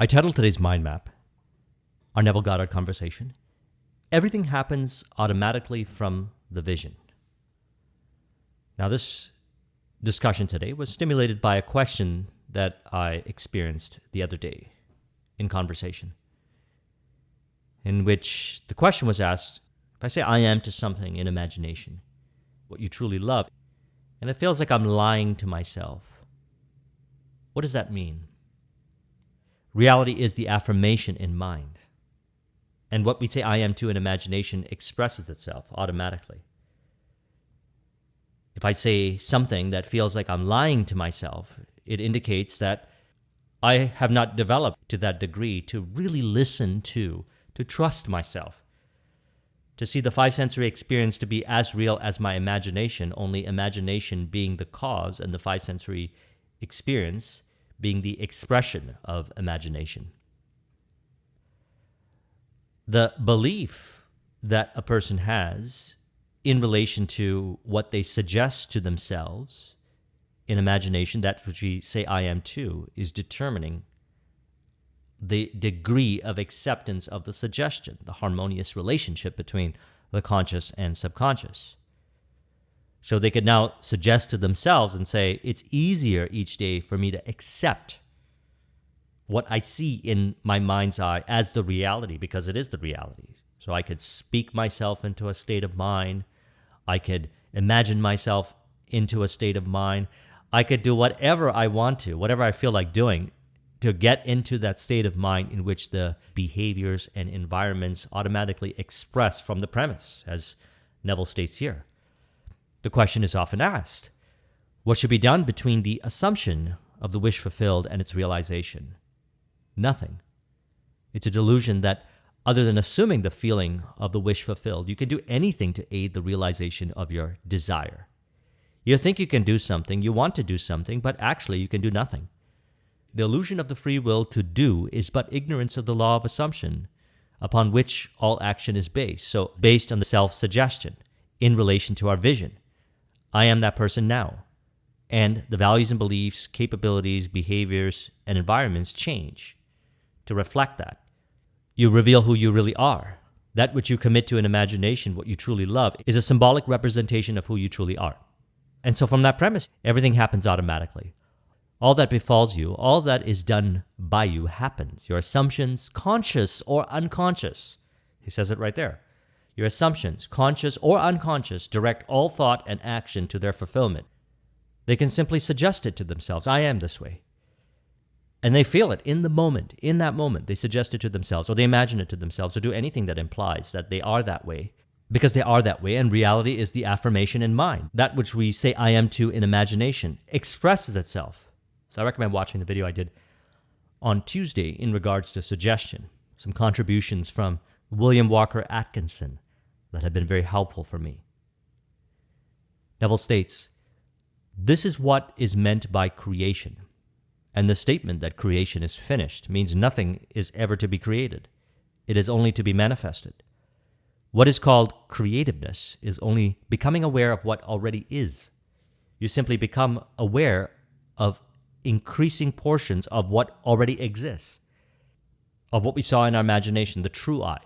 I titled today's mind map, our Neville Goddard conversation, Everything Happens Automatically from the Vision. Now, this discussion today was stimulated by a question that I experienced the other day in conversation, in which the question was asked, if I say I am to something in imagination, what you truly love, and it feels like I'm lying to myself, what does that mean? Reality is the affirmation in mind. And what we say I am to in imagination expresses itself automatically. If I say something that feels like I'm lying to myself, it indicates that I have not developed to that degree to really listen to trust myself, to see the five sensory experience to be as real as my imagination, only imagination being the cause and the five sensory experience being the expression of imagination. The belief that a person has in relation to what they suggest to themselves in imagination, that which we say I am to, is determining the degree of acceptance of the suggestion, the harmonious relationship between the conscious and subconscious. So they could now suggest to themselves and say, it's easier each day for me to accept what I see in my mind's eye as the reality, because it is the reality. So I could speak myself into a state of mind. I could imagine myself into a state of mind. I could do whatever I want to, whatever I feel like doing, to get into that state of mind in which the behaviors and environments automatically express from the premise, as Neville states here. The question is often asked, what should be done between the assumption of the wish fulfilled and its realization? Nothing. It's a delusion that other than assuming the feeling of the wish fulfilled, you can do anything to aid the realization of your desire. You think you can do something, you want to do something, but actually you can do nothing. The illusion of the free will to do is but ignorance of the law of assumption, upon which all action is based. So based on the self-suggestion in relation to our vision. I am that person now. And the values and beliefs, capabilities, behaviors, and environments change to reflect that. You reveal who you really are. That which you commit to in imagination, what you truly love, is a symbolic representation of who you truly are. And so from that premise, everything happens automatically. All that befalls you, all that is done by you happens. Your assumptions, conscious or unconscious, he says it right there. Your assumptions, conscious or unconscious, direct all thought and action to their fulfillment. They can simply suggest it to themselves. I am this way. And they feel it in the moment. In that moment, they suggest it to themselves, or they imagine it to themselves, or do anything that implies that they are that way, because they are that way, and reality is the affirmation in mind. That which we say I am to in imagination expresses itself. So I recommend watching the video I did on Tuesday in regards to suggestion. Some contributions from William Walker Atkinson that have been very helpful for me. Neville states, this is what is meant by creation. And the statement that creation is finished means nothing is ever to be created. It is only to be manifested. What is called creativeness is only becoming aware of what already is. You simply become aware of increasing portions of what already exists, of what we saw in our imagination, the true I.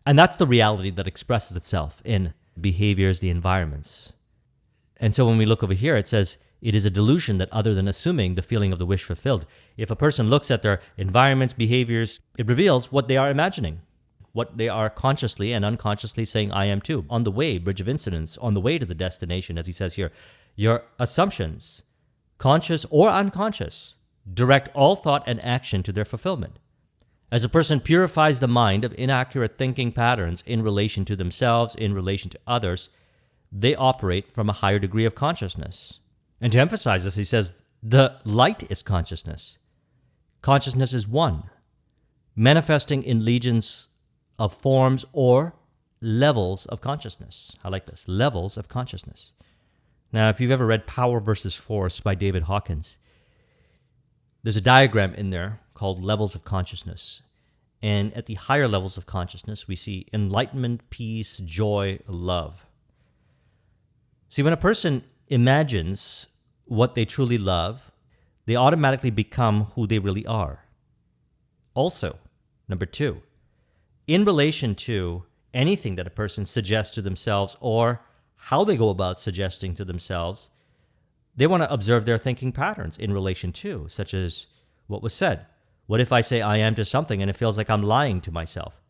And that's the reality that expresses itself in behaviors, the environments. And so when we look over here, it says, it is a delusion that other than assuming the feeling of the wish fulfilled, if a person looks at their environments, behaviors, it reveals what they are imagining, what they are consciously and unconsciously saying I am too. On the way, bridge of incidents, on the way to the destination, as he says here, your assumptions, conscious or unconscious, direct all thought and action to their fulfillment. As a person purifies the mind of inaccurate thinking patterns in relation to themselves, in relation to others, they operate from a higher degree of consciousness. And to emphasize this, he says, the light is consciousness. Consciousness is one, manifesting in legions of forms or levels of consciousness. I like this, levels of consciousness. Now, if you've ever read Power versus Force by David Hawkins, there's a diagram in there called levels of consciousness. And at the higher levels of consciousness, we see enlightenment, peace, joy, love. See, when a person imagines what they truly love, they automatically become who they really are. Also, number 2, in relation to anything that a person suggests to themselves or how they go about suggesting to themselves, they want to observe their thinking patterns in relation to, such as what was said. What if I say I am to something and it feels like I'm lying to myself?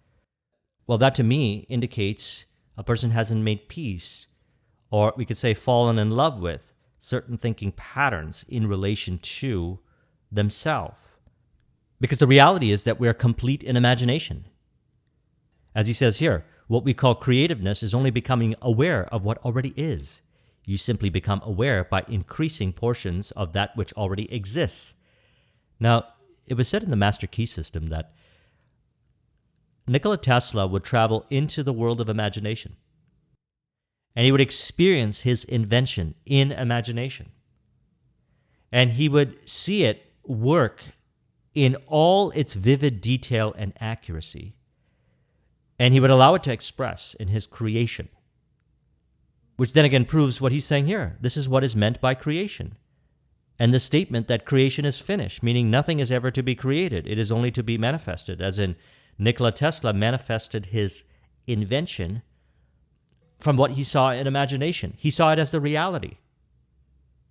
Well, that to me indicates a person hasn't made peace, or we could say fallen in love with, certain thinking patterns in relation to themselves. Because the reality is that we are complete in imagination. As he says here, what we call creativeness is only becoming aware of what already is. You simply become aware by increasing portions of that which already exists. Now, it was said in the Master Key System that Nikola Tesla would travel into the world of imagination, and he would experience his invention in imagination. And he would see it work in all its vivid detail and accuracy. And he would allow it to express in his creation, which then again proves what he's saying here. This is what is meant by creation. And the statement that creation is finished, meaning nothing is ever to be created. It is only to be manifested, as in Nikola Tesla manifested his invention from what he saw in imagination. He saw it as the reality.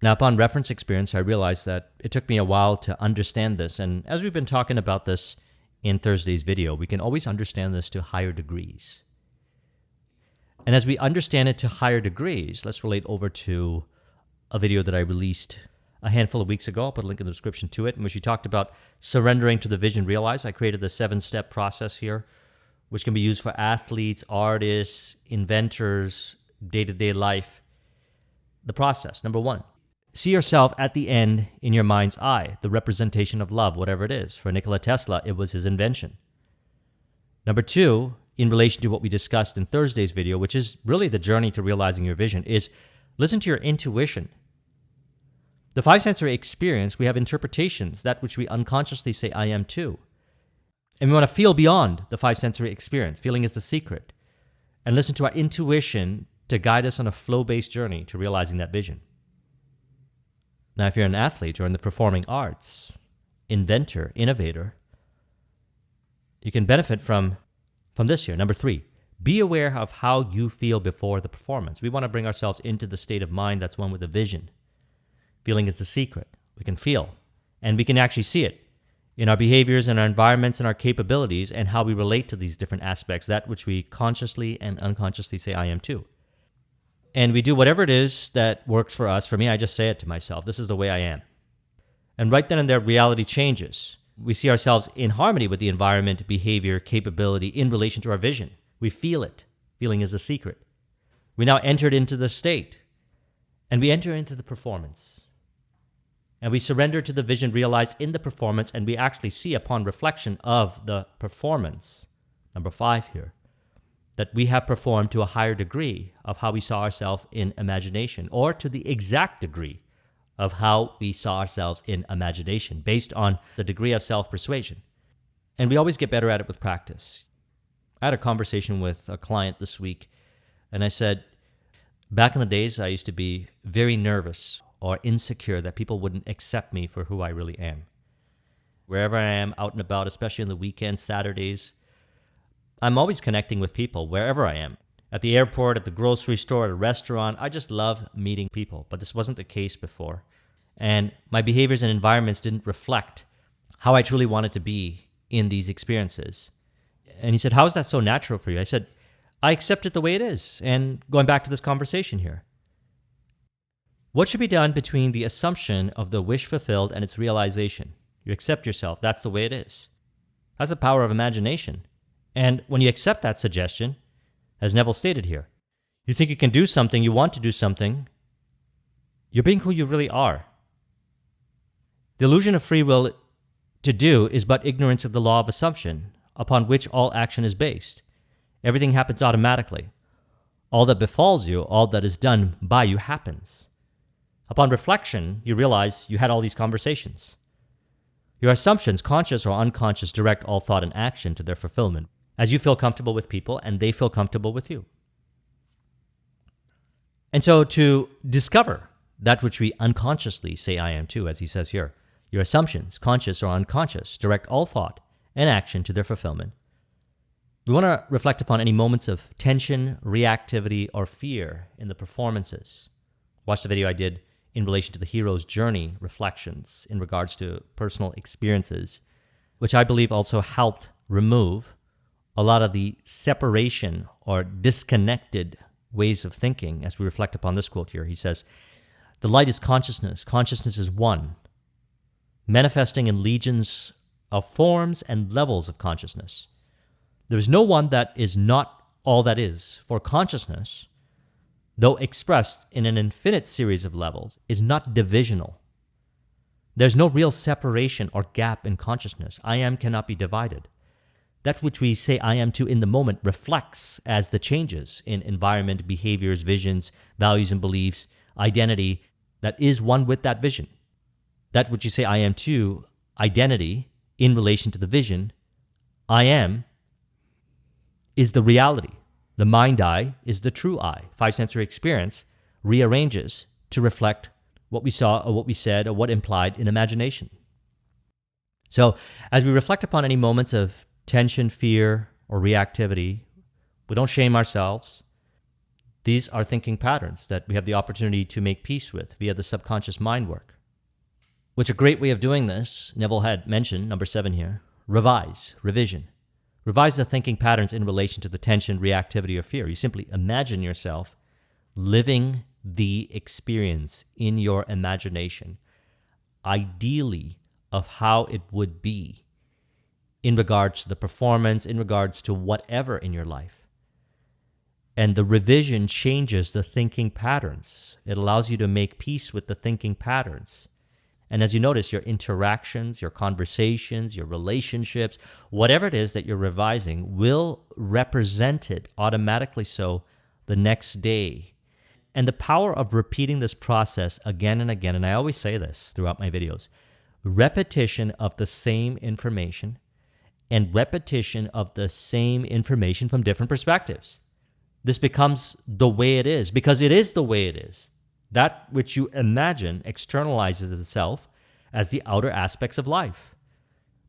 Now, upon reference experience, I realized that it took me a while to understand this. And as we've been talking about this in Thursday's video, we can always understand this to higher degrees. And as we understand it to higher degrees, let's relate over to a video that I released a handful of weeks ago. I'll put a link in the description to it, in which we talked about surrendering to the vision realized. I created the 7-step process here, which can be used for athletes, artists, inventors, day-to-day life. The process, number 1, see yourself at the end in your mind's eye, the representation of love, whatever it is. For Nikola Tesla, it was his invention. Number 2, in relation to what we discussed in Thursday's video, which is really the journey to realizing your vision, is listen to your intuition. The 5 sensory experience, we have interpretations, that which we unconsciously say, I am too. And we want to feel beyond the 5 sensory experience. Feeling is the secret. And listen to our intuition to guide us on a flow-based journey to realizing that vision. Now, if you're an athlete or in the performing arts, inventor, innovator, you can benefit from this here. Number 3, be aware of how you feel before the performance. We want to bring ourselves into the state of mind that's one with a vision. Feeling is the secret. We can feel, and we can actually see it in our behaviors and our environments and our capabilities and how we relate to these different aspects, that which we consciously and unconsciously say, I am too. And we do whatever it is that works for us. For me, I just say it to myself. This is the way I am. And right then and there, reality changes. We see ourselves in harmony with the environment, behavior, capability in relation to our vision. We feel it. Feeling is the secret. We now entered into the state, and we enter into the performance. And we surrender to the vision realized in the performance, and we actually see upon reflection of the performance, number 5 here, that we have performed to a higher degree of how we saw ourselves in imagination, or to the exact degree of how we saw ourselves in imagination, based on the degree of self-persuasion. And we always get better at it with practice. I had a conversation with a client this week, and I said, back in the days, I used to be very nervous or insecure that people wouldn't accept me for who I really am. Wherever I am, out and about, especially on the weekends, Saturdays, I'm always connecting with people wherever I am. At the airport, at the grocery store, at a restaurant, I just love meeting people. But this wasn't the case before. And my behaviors and environments didn't reflect how I truly wanted to be in these experiences. And he said, how is that so natural for you? I said, I accept it the way it is. And going back to this conversation here, what should be done between the assumption of the wish fulfilled and its realization? You accept yourself. That's the way it is. That's the power of imagination. And when you accept that suggestion, as Neville stated here, you think you can do something, you want to do something, you're being who you really are. The illusion of free will to do is but ignorance of the law of assumption, upon which all action is based. Everything happens automatically. All that befalls you, all that is done by you happens. Upon reflection, you realize you had all these conversations. Your assumptions, conscious or unconscious, direct all thought and action to their fulfillment, as you feel comfortable with people and they feel comfortable with you. And so to discover that which we unconsciously say I am too, as he says here, your assumptions, conscious or unconscious, direct all thought and action to their fulfillment. We want to reflect upon any moments of tension, reactivity, or fear in the performances. Watch the video I did in relation to the hero's journey reflections in regards to personal experiences, which I believe also helped remove a lot of the separation or disconnected ways of thinking as we reflect upon this quote here. He says, "The light is consciousness. Consciousness is one, manifesting in legions of forms and levels of consciousness. There is no one that is not all that is, for consciousness, though expressed in an infinite series of levels, is not divisional. There's no real separation or gap in consciousness. I am cannot be divided. That which we say I am to in the moment reflects as the changes in environment, behaviors, visions, values and beliefs, identity that is one with that vision. That which you say I am to, identity, in relation to the vision, I am, is the reality. The mind I is the true I. Five sensory experience rearranges to reflect what we saw or what we said or what implied in imagination." So as we reflect upon any moments of tension, fear, or reactivity, we don't shame ourselves. These are thinking patterns that we have the opportunity to make peace with via the subconscious mind work. Which a great way of doing this, Neville had mentioned, number 7 here, revision. Revise the thinking patterns in relation to the tension, reactivity, or fear. You simply imagine yourself living the experience in your imagination, ideally of how it would be in regards to the performance, in regards to whatever in your life. And the revision changes the thinking patterns. It allows you to make peace with the thinking patterns. And as you notice, your interactions, your conversations, your relationships, whatever it is that you're revising will represent it automatically so the next day. And the power of repeating this process again and again, and I always say this throughout my videos, repetition of the same information and repetition of the same information from different perspectives. This becomes the way it is, because it is the way it is. That which you imagine externalizes itself as the outer aspects of life.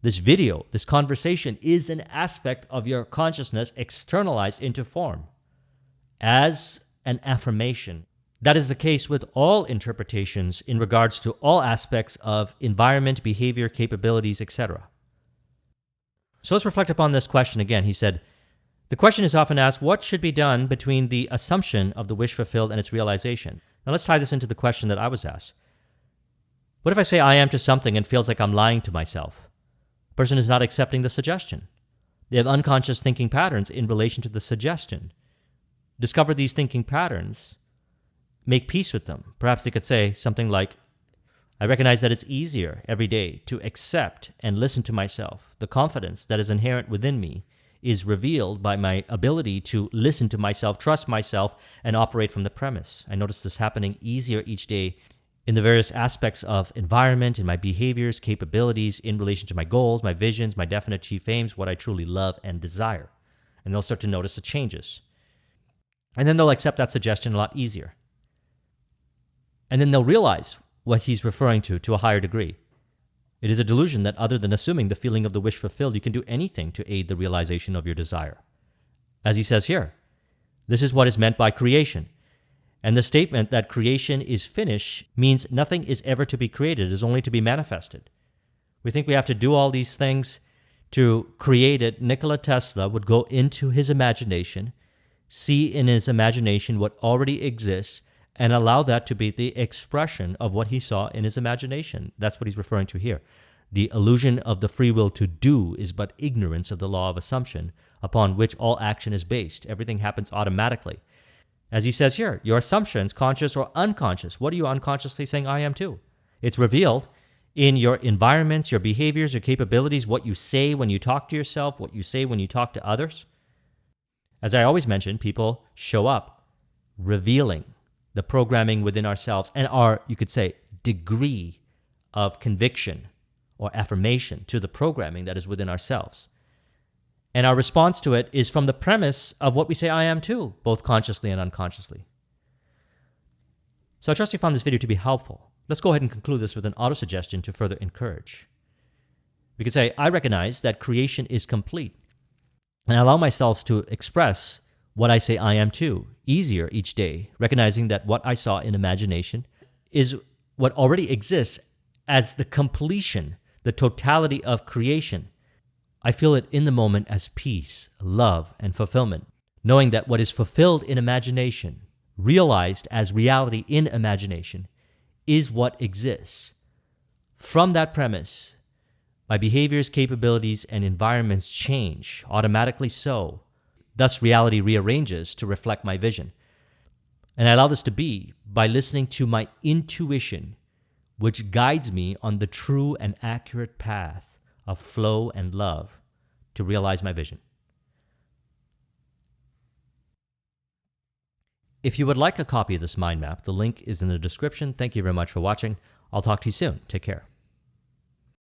This video, this conversation is an aspect of your consciousness externalized into form as an affirmation. That is the case with all interpretations in regards to all aspects of environment, behavior, capabilities, etc. So let's reflect upon this question again. He said, "The question is often asked, what should be done between the assumption of the wish fulfilled and its realization?" Now let's tie this into the question that I was asked. What if I say I am to something and feels like I'm lying to myself? The person is not accepting the suggestion. They have unconscious thinking patterns in relation to the suggestion. Discover these thinking patterns, make peace with them. Perhaps they could say something like, "I recognize that it's easier every day to accept and listen to myself. The confidence that is inherent within me is revealed by my ability to listen to myself, trust myself, and operate from the premise. I notice this happening easier each day in the various aspects of environment, in my behaviors, capabilities, in relation to my goals, my visions, my definite chief aims, what I truly love and desire." And they'll start to notice the changes. And then they'll accept that suggestion a lot easier. And then they'll realize what he's referring to a higher degree. It is a delusion that other than assuming the feeling of the wish fulfilled, you can do anything to aid the realization of your desire. As he says here, this is what is meant by creation. And the statement that creation is finished means nothing is ever to be created, it is only to be manifested. We think we have to do all these things to create it. Nikola Tesla would go into his imagination, see in his imagination what already exists, and allow that to be the expression of what he saw in his imagination. That's what he's referring to here. The illusion of the free will to do is but ignorance of the law of assumption upon which all action is based. Everything happens automatically. As he says here, your assumptions, conscious or unconscious, what are you unconsciously saying I am too? It's revealed in your environments, your behaviors, your capabilities, what you say when you talk to yourself, what you say when you talk to others. As I always mention, people show up revealing the programming within ourselves and our, you could say, degree of conviction or affirmation to the programming that is within ourselves. And our response to it is from the premise of what we say I am too, both consciously and unconsciously. So I trust you found this video to be helpful. Let's go ahead and conclude this with an auto-suggestion to further encourage. We could say, I recognize that creation is complete, and I allow myself to express what I say I am too, easier each day, recognizing that what I saw in imagination is what already exists as the completion, the totality of creation. I feel it in the moment as peace, love, and fulfillment, knowing that what is fulfilled in imagination, realized as reality in imagination, is what exists. From that premise, my behaviors, capabilities, and environments change, automatically so. Thus, reality rearranges to reflect my vision. And I allow this to be by listening to my intuition, which guides me on the true and accurate path of flow and love to realize my vision. If you would like a copy of this mind map, the link is in the description. Thank you very much for watching. I'll talk to you soon. Take care.